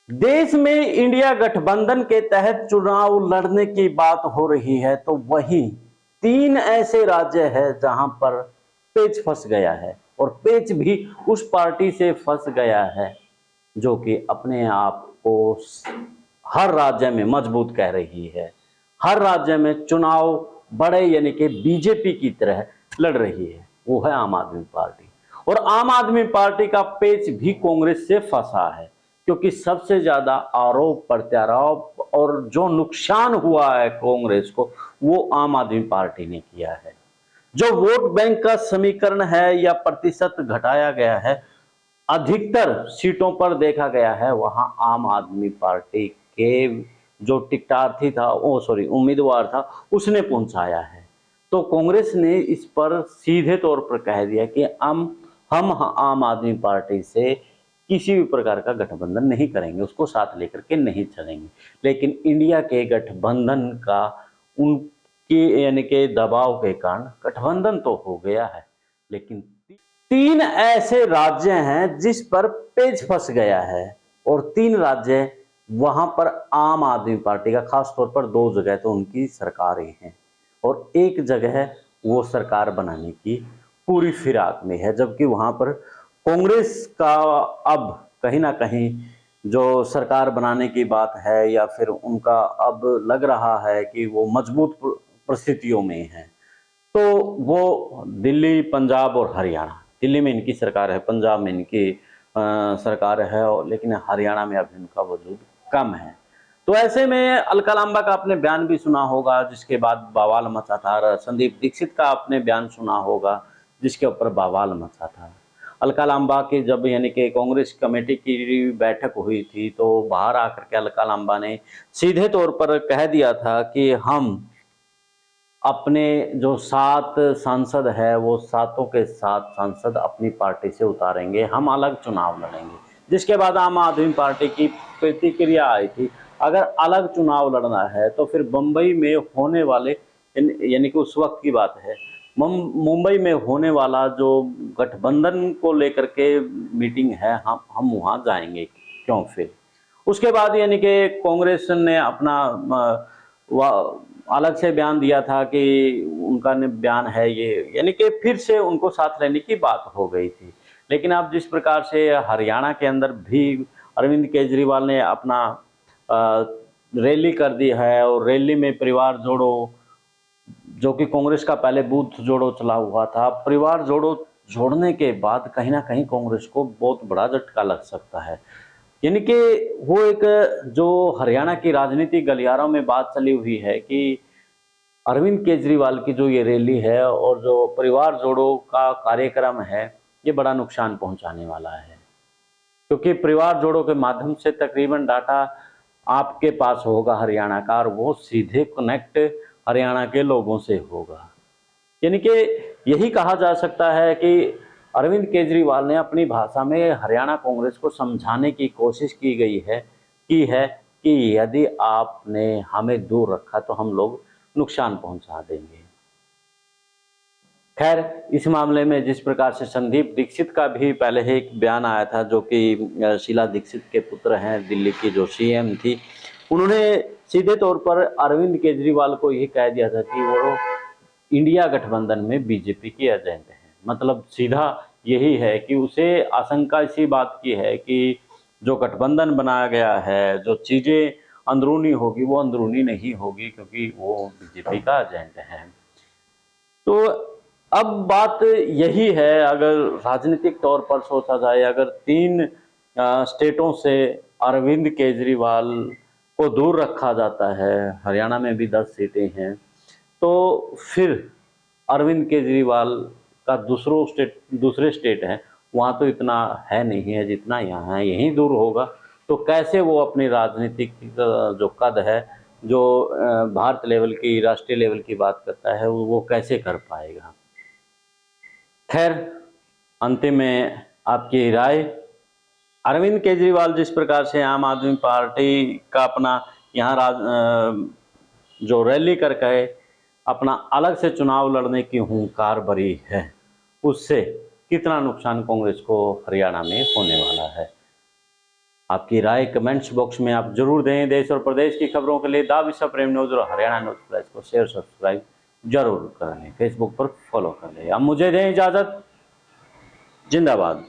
देश में इंडिया गठबंधन के तहत चुनाव लड़ने की बात हो रही है, तो वहीं तीन ऐसे राज्य हैं जहां पर पेच फंस गया है, और पेच भी उस पार्टी से फंस गया है जो कि अपने आप को हर राज्य में मजबूत कह रही है। हर राज्य में चुनाव बड़े यानी कि बीजेपी की तरह लड़ रही है, वो है आम आदमी पार्टी। और आम आदमी पार्टी का पेच भी कांग्रेस से फंसा है, क्योंकि सबसे ज्यादा आरोप प्रत्यारोप और जो नुकसान हुआ है कांग्रेस को, वो आम आदमी पार्टी ने किया है। जो वोट बैंक का समीकरण है या प्रतिशत घटाया गया है, अधिकतर सीटों पर देखा गया है वहां आम आदमी पार्टी के जो टिकटार्थी था, ओ सॉरी उम्मीदवार था, उसने पहुंचाया है। तो कांग्रेस ने इस पर सीधे तौर पर कह दिया कि हम आम आदमी पार्टी से किसी भी प्रकार का गठबंधन नहीं करेंगे, उसको साथ लेकर के नहीं चलेंगे। लेकिन इंडिया के गठबंधन का उनके यानी के दबाव के कारण गठबंधन तो हो गया है, लेकिन तीन ऐसे राज्य हैं जिस पर पेच फंस गया है, और तीन राज्य वहां पर आम आदमी पार्टी का, खास तौर पर दो जगह तो उनकी सरकारें हैं, और एक जगह वो सरकार बनाने की पूरी फिराक में है, जबकि वहां पर कांग्रेस का अब कहीं ना कहीं जो सरकार बनाने की बात है, या फिर उनका अब लग रहा है कि वो मजबूत परिस्थितियों में है। तो वो दिल्ली, पंजाब और हरियाणा, दिल्ली में इनकी सरकार है, पंजाब में इनकी सरकार है, और लेकिन हरियाणा में अभी इनका वजूद कम है। तो ऐसे में अलका लांबा का आपने बयान भी सुना होगा, जिसके बाद बवाल मचा था। संदीप दीक्षित का आपने बयान सुना होगा, जिसके ऊपर बवाल मचा था। अलका लांबा की जब यानी कि कांग्रेस कमेटी की बैठक हुई थी, तो बाहर आकर के अलका लांबा ने सीधे तौर पर कह दिया था कि हम अपने जो 7 सांसद है, वो सातों के 7 सांसद अपनी पार्टी से उतारेंगे, हम अलग चुनाव लड़ेंगे। जिसके बाद आम आदमी पार्टी की प्रतिक्रिया आई थी, अगर अलग चुनाव लड़ना है तो फिर मुंबई में होने वाले, यानी कि उस वक्त की बात है, मुंबई में होने वाला जो गठबंधन को लेकर के मीटिंग है, हम वहाँ जाएंगे क्यों फिर। उसके बाद यानी कि कांग्रेस ने अपना अलग से बयान दिया था कि उनका बयान है ये, यानी कि फिर से उनको साथ लेने की बात हो गई थी। लेकिन अब जिस प्रकार से हरियाणा के अंदर भी अरविंद केजरीवाल ने अपना रैली कर दी है, और रैली में परिवार जोड़ो, जो कि कांग्रेस का पहले बूथ जोड़ो चला हुआ था, परिवार जोड़ो जोड़ने के बाद कहीं ना कहीं कांग्रेस को बहुत बड़ा झटका लग सकता है। यानी कि वो एक जो हरियाणा की राजनीति गलियारों में बात चली हुई है कि अरविंद केजरीवाल की जो ये रैली है और जो परिवार जोड़ो का कार्यक्रम है, ये बड़ा नुकसान पहुंचाने वाला है, क्योंकि परिवार जोड़ो के माध्यम से तकरीबन डाटा आपके पास होगा हरियाणा का, और वो सीधे कनेक्ट हरियाणा के लोगों से होगा। यानी कि यही कहा जा सकता है कि अरविंद केजरीवाल ने अपनी भाषा में हरियाणा कांग्रेस को समझाने की कोशिश की है कि यदि आपने हमें दूर रखा तो हम लोग नुकसान पहुंचा देंगे। खैर, इस मामले में जिस प्रकार से संदीप दीक्षित का भी पहले ही एक बयान आया था, जो कि शीला दीक्षित के पुत्र हैं, दिल्ली की जो सीएम थी, उन्होंने सीधे तौर पर अरविंद केजरीवाल को ये कह दिया था कि वो इंडिया गठबंधन में बीजेपी के एजेंट हैं। मतलब सीधा यही है कि उसे आशंका इसी बात की है कि जो गठबंधन बनाया गया है, जो चीज़ें अंदरूनी होगी वो अंदरूनी नहीं होगी, क्योंकि वो बीजेपी का एजेंट है। तो अब बात यही है, अगर राजनीतिक तौर पर सोचा जाए, अगर तीन स्टेटों से अरविंद केजरीवाल को दूर रखा जाता है, हरियाणा में भी 10 सीटें हैं, तो फिर अरविंद केजरीवाल का दूसरे स्टेट है, वहाँ तो इतना है नहीं है जितना यहाँ है, यहीं दूर होगा। तो कैसे वो अपनी राजनीतिक जो कद है, जो भारत लेवल की, राष्ट्रीय लेवल की बात करता है, वो कैसे कर पाएगा। खैर, अंतिम में आपकी राय। अरविंद केजरीवाल जिस प्रकार से आम आदमी पार्टी का अपना यहाँ जो रैली करके अपना अलग से चुनाव लड़ने की हुंकार भरी है, उससे कितना नुकसान कांग्रेस को हरियाणा में होने वाला है। आपकी राय कमेंट्स बॉक्स में आप जरूर दें। देश और प्रदेश की खबरों के लिए दा विश्व प्रेम न्यूज़ और हरियाणा न्यूज़ प्लस को शेयर सब्सक्राइब जरूर कर लें, फेसबुक पर फॉलो कर लें। अब मुझे दें इजाज़त। जिंदाबाद।